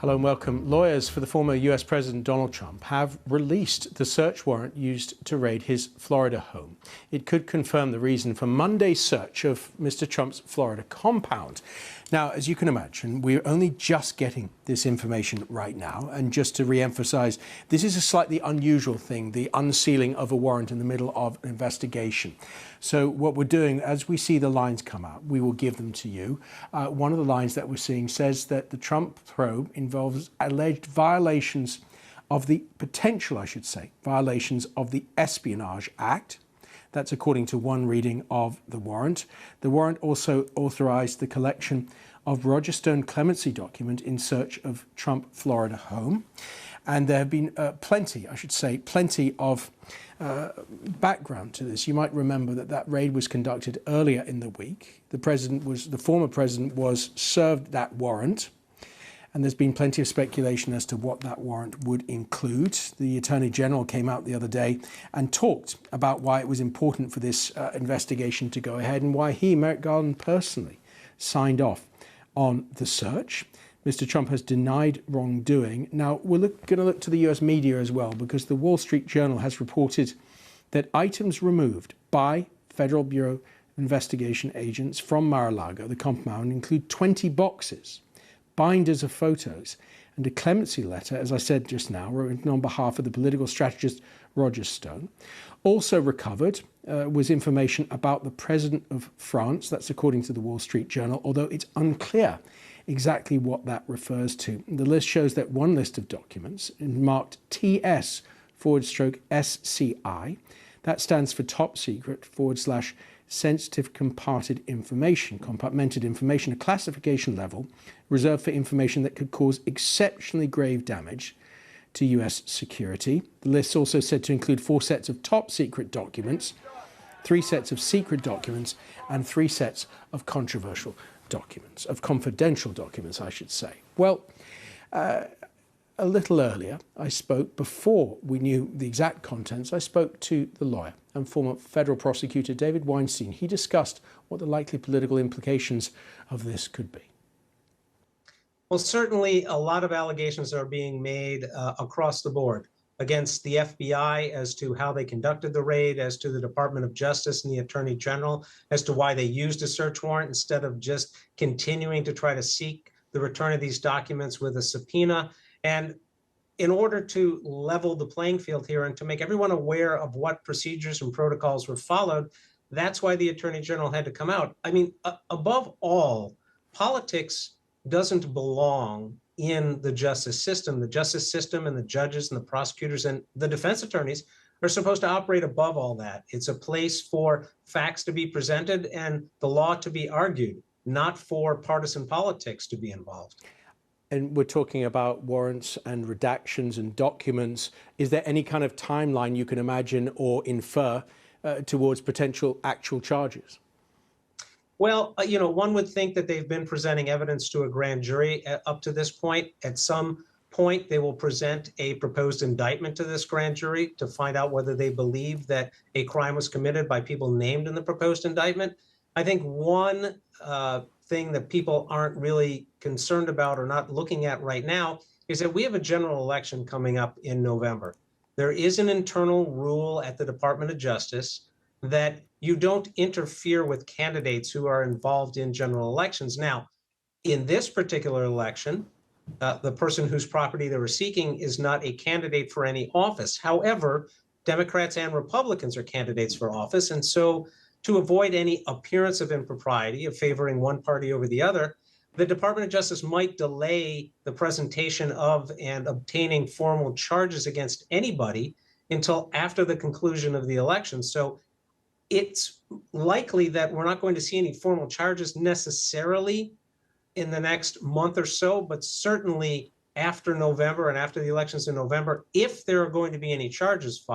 Hello and welcome. Lawyers for the former US President Donald Trump have released the search warrant used to raid his Florida home. It could confirm the reason for Monday's search of Mr. Trump's Florida compound. Now, as you can imagine, we're only just getting this information right now. And just to re-emphasize, this is a slightly unusual thing, the unsealing of a warrant in the middle of an investigation. So what we're doing, as we see the lines come out, we will give them to you. One of the lines that we're seeing says that the Trump probe involves alleged violations of the potential, I should say, violations of the Espionage Act. That's according to one reading of the warrant. The warrant also authorized the collection of Roger Stone clemency document in search of Trump Florida home. And there have been plenty of background to this. You might remember that raid was conducted earlier in the week. The former president was served that warrant. And there's been plenty of speculation as to what that warrant would include. The Attorney General came out the other day and talked about why it was important for this investigation to go ahead and why he, Merrick Garland, personally signed off on the search. Mr. Trump has denied wrongdoing. Now, we're going to look to the US media as well, because the Wall Street Journal has reported that items removed by Federal Bureau of Investigation agents from Mar-a-Lago, the compound, include 20 boxes, binders of photos, and a clemency letter, as I said just now, written on behalf of the political strategist Roger Stone. Also recovered was information about the President of France. That's according to the Wall Street Journal, although it's unclear exactly what that refers to. The list shows that one list of documents marked TS/SCI, that stands for top secret / sensitive compartmented information, a classification level reserved for information that could cause exceptionally grave damage to US security. The list also said to include 4 sets of top secret documents, 3 sets of secret documents, and 3 sets of controversial documents, of confidential documents, I should say. Well, a little earlier, I spoke, before we knew the exact contents, I spoke to the lawyer and former federal prosecutor David Weinstein. He discussed what the likely political implications of this could be. Well, certainly a lot of allegations are being made across the board against the FBI as to how they conducted the raid, as to the Department of Justice and the Attorney General, as to why they used a search warrant instead of just continuing to try to seek the return of these documents with a subpoena. And in order to level the playing field here and to make everyone aware of what procedures and protocols were followed, that's why the Attorney General had to come out. I mean, above all, politics doesn't belong in the justice system. The justice system and the judges and the prosecutors and the defense attorneys are supposed to operate above all that. It's a place for facts to be presented and the law to be argued, not for partisan politics to be involved. And we're talking about warrants and redactions and documents. Is there any kind of timeline you can imagine or infer towards potential actual charges? Well, one would think that they've been presenting evidence to a grand jury up to this point. At some point, they will present a proposed indictment to this grand jury to find out whether they believe that a crime was committed by people named in the proposed indictment. I think one thing that people aren't really concerned about or not looking at right now is that we have a general election coming up in November. There is an internal rule at the Department of Justice that you don't interfere with candidates who are involved in general elections. Now, in this particular election, the person whose property they were seeking is not a candidate for any office. However, Democrats and Republicans are candidates for office. And so to avoid any appearance of impropriety, of favoring one party over the other, the Department of Justice might delay the presentation of and obtaining formal charges against anybody until after the conclusion of the election. So it's likely that we're not going to see any formal charges necessarily in the next month or so, but certainly after November and after the elections in November, if there are going to be any charges filed.